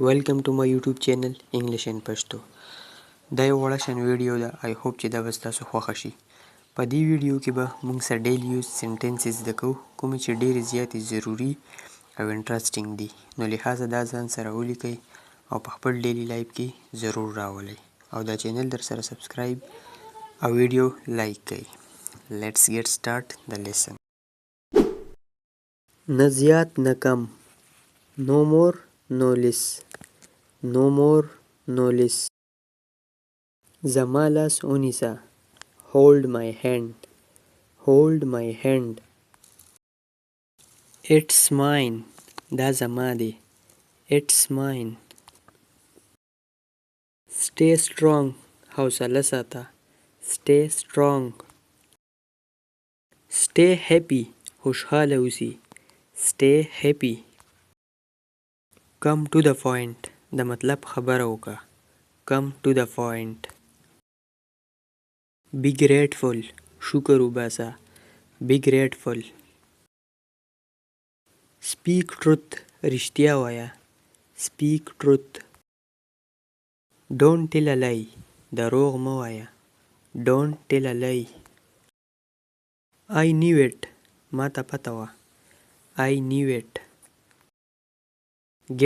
Welcome to my YouTube channel English and Pashto. دا یو وړه شان ویډیو ده. I hope چې دا به ستاسو خوښه شي. په دې ویډیو کې به موږ سره ډیلی یوز سنټنسز زده کوو کومې چې ډېرې زیاتې ضروري او انټرسټینګ دي. نو لحاظه دا ځان سره ولیکئ او په خپل ډیلی لایف کې ضرور راولئ او دا چینل در سره سبسکرایب او ویډیو لایک کړئ. Let's get start the lesson. نه زیات نه کم. No more, no less. No more, no less. زما لاس ونیسه. Hold my hand. Hold my hand. It's mine. دا زما دی. It's mine. Stay strong. حوصله ساته. Stay strong. Stay happy. خوشحاله اوسي. Stay happy. Come to the point. د مطلب خبره وکړه. Come to the point. Be grateful. شکر وباسه. Be grateful. Speak truth. رښتیا وایه. Speak truth. Don't tell a lie. دروغ مه وایه. Don't tell a lie. I knew it. ما ته پته وه. I knew it.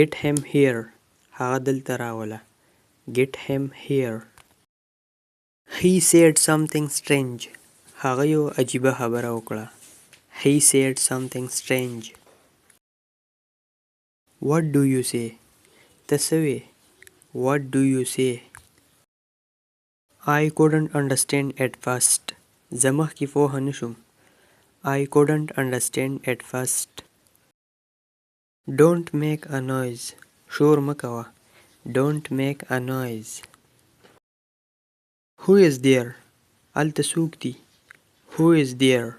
Get him here. هغه دلته راوله. Get him here. He said something strange. هغه یو عجیبه خبره وکړه. He said something strange. What do you say? ته څه وې؟ What do you say? I couldn't understand at first. زه مخکې پوهه نه شوم. I couldn't understand at first. Don't make a noise. شور مه کوه. Don't make a noise. Who is there? هلته څوک دي؟ Who is there?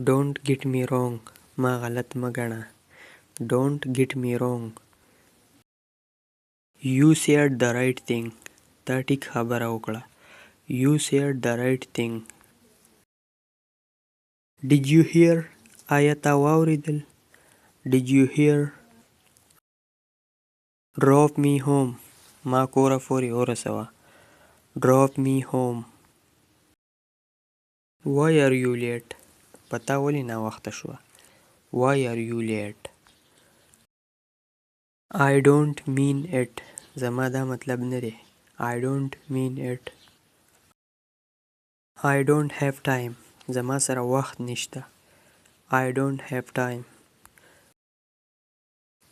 Don't get me wrong. ما غلط مه ګڼه. Don't get me wrong. You said the right thing. تا ټیک خبره وکړه. You said the right thing. Did you hear? آیا تا واورېدل؟ Did you hear? Drop me home. ما کوره پورې ورسوه. Drop me home. Why are you late? پتا ولې ناوخته شوه. Why are you late? I don't mean it. زما دا مطلب نه دی. I don't mean it. I don't have time. زما سره وخت نشته. I don't have time.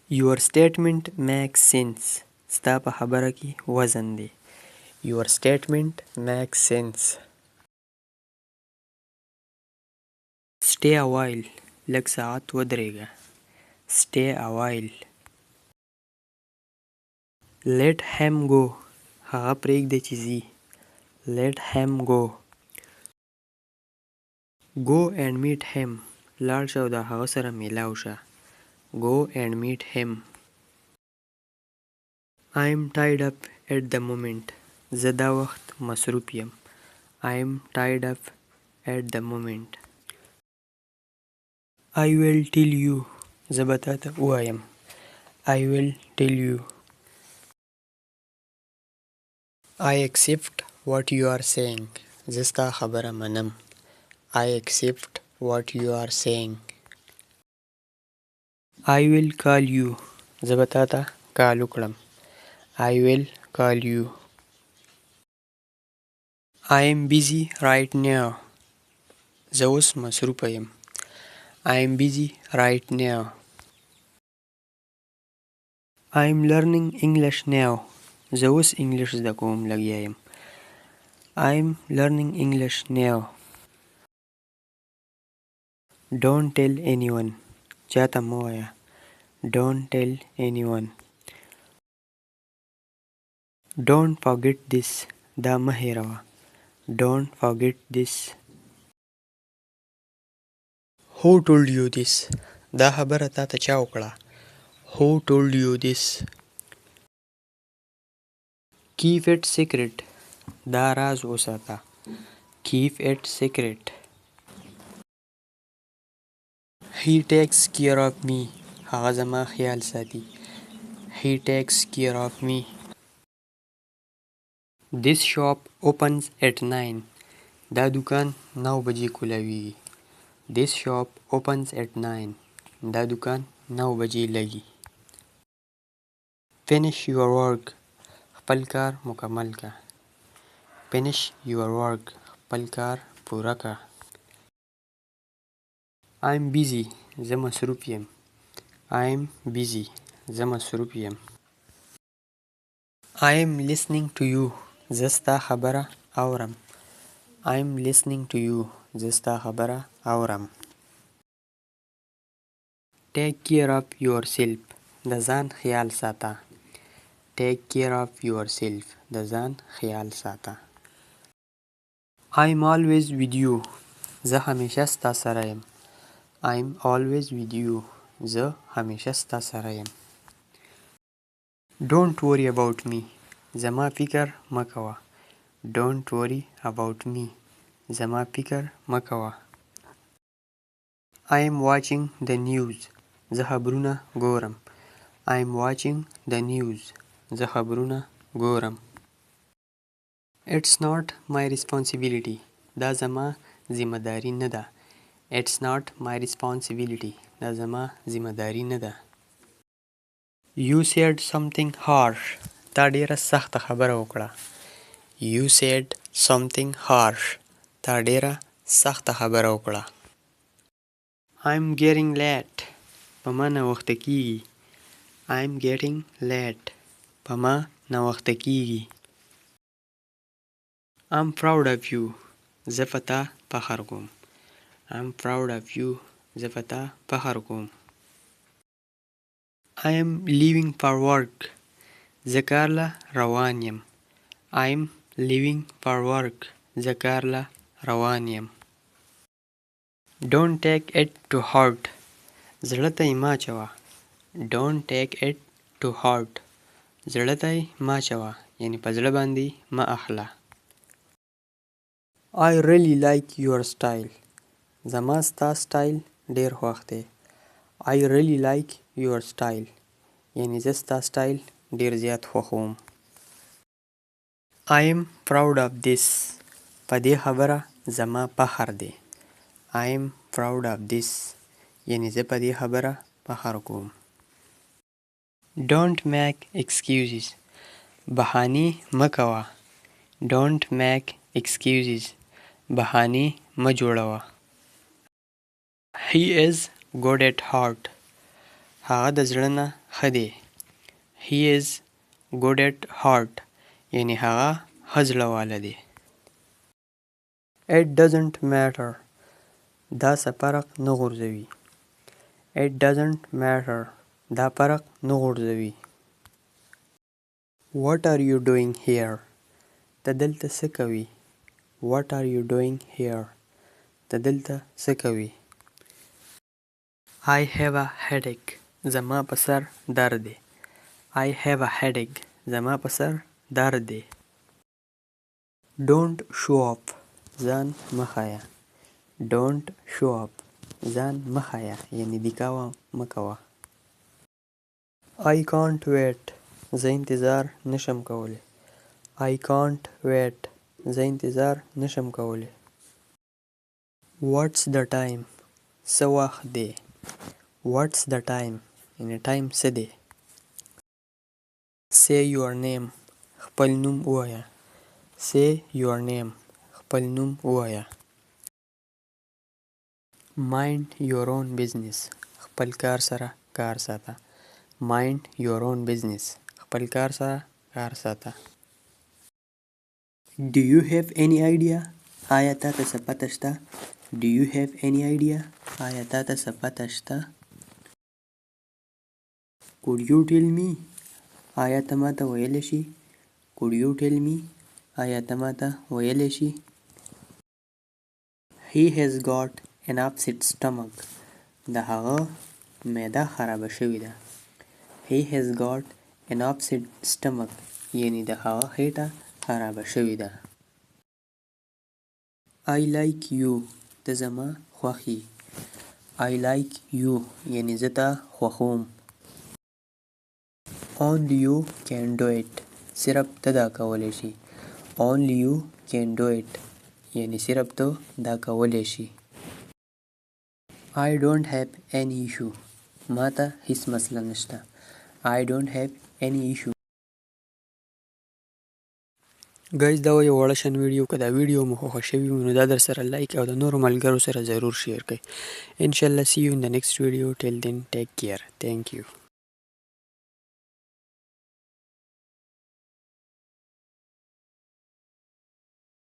Your statement makes sense. ستا په خبره کې وزن دی. Your statement makes sense. Stay a while. لږ ساعت ودرېږه. Stay a while. Let him go. هغه پرېږده چې ځي. Let him go. Go and meet him. لاړ شه او د هغه سره میلاو شه. Go and meet him. I'm tied up at the moment. زه دا وخت مصروف یم. I'm tied up at the moment. I will tell you. زه به تا ته ووایم. I will tell you. I accept what you are saying. زه ستا خبره منم. I accept what you are saying. I will call you. زه به تا ته کال وکړم. I will call you. I am busy right now. زه اوس مصروفه یم. I am busy right now. I am learning English now. زه اوس انګلیش زده کوم لګیا یم. I am learning English now. Don't tell anyone. چاته مه وایه. Don't tell anyone. Don't forget this. دا مه هېروه. Don't forget this. Who told you this? دا خبره تا ته چا وکړه. Who told you this? Keep it secret. دا راز وساته. Keep it secret. He takes care of me. هغه زما خیال ساتي. He takes care of me. This shop opens at 9. دا دکان 9 بجې کولاویږي. This shop opens at 9. دا دکان 9 بجې لګي. Finish your work. خپل کار مکمل کا. Finish your work. خپل کار پوره کا. I'm busy. زه مصروف یم. I'm busy. زه مصروف یم. I am listening to you. زه ستا خبره اورم. I am listening to you. زه ستا خبره اورم. Take care of yourself. د ځان خیال ساته. Take care of yourself. د ځان خیال ساته. I'm always with you. زه همیشه ستا سره یم. I'm always with you. زه همیشه ستا سره یم. Don't worry about me. زما فکر مه کوه. Don't worry about me. زما فکر مه کوه. I am watching the news. زه خبرونه ګورم. I am watching the news. زه خبرونه ګورم. It's not my responsibility. دا زما ذمه داری نه ده. It's not my responsibility. دا زما ذمه داری نه ده. You said something harsh. تا ډیره سخته خبره وکړه. You said something harsh. تا ډیره سخته خبره وکړه. I'm getting late. په ما ناوخته کیږي. I'm getting late. په ما ناوخته کیږي. I'm proud of you. زه په تا فخر کوم. I'm proud of you. زه په تا فخر کوم. I am leaving for work. زه کار له روان یم. I'm leaving for work. زه کار له روان یم. Don't take it to heart. زړه ته یې مه اچوه. Don't take it to heart. زړه ته یې مه اچوه. یعنې په زړه باندې مه اخله. I really like your style. زما ستا سټایل ډېر خوښ دی. I really like your style. یعنې زه ستا سټایل ډېر زیات خوښوم. I am proud of this. په دې خبره زما فخر دی. I am proud of this. یعنې زه په دې خبره فخر کوم. Don't make excuses. بهانې مه کوه. Don't make excuses. بهانې مه جوړوه. He is good at heart. هغه د زړه نه ښه دی. He is good at heart. یعنې هغه ښه زړه واله دی. It doesn't matter. دا څه فرق نه غورځوي. It doesn't matter. دا فرق نه غورځوي. What are you doing here? ته دلته څه کوي. What are you doing here? ته دلته څه کوي. I have a headache. زما په سر درد دی. I have a headache. زما په سر درد دی. Don't show up. ځان مه ښایه. Don't show up. ځان مه ښایه. یعنې دیکاوه مه کوه. I can't wait. زه انتظار نشم کولی. I can't wait. زه انتظار نشم کولی. What's the time? څه وخت دی. What's the time? یعنې ټایم څه دی. Say your name. خپل نوم ووایه. Say your name. خپل نوم ووایه. Mind your own business. خپل کار سره کار ساته. Mind your own business. خپل کار سره کار ساته. Do you have any idea? آیا تا ته څه پته شته. Do you have any idea? آیا تا ته څه پته شته. Could you tell me? آیا ته ما ته ویلی شي. Could you tell me? آیا ته ما ته ویلی شي. He has got an upset stomach. د هغه معده خرابه شوې ده. He has got an upset stomach. یعنې د هغه خېټه خرابه شوې ده. I like you. ته زما خوښ یې. I like you یعنی زه تا خوښوم. Only you can do it صرف ته دا کولی شي. Only you can do it یعنی صرف ته دا کولی شي. I don't have any issue ما ته هیڅ مسله نشته. I don't have any issue. ګایز دا یو وړه شان ویډیو که دا ویډیو مو خوښه شوي وي نو دا در سره لایک او د نورو ملګرو سره ضرور شیر کړئ. انشاءالله see you in the next video. Till then take care. Thank you.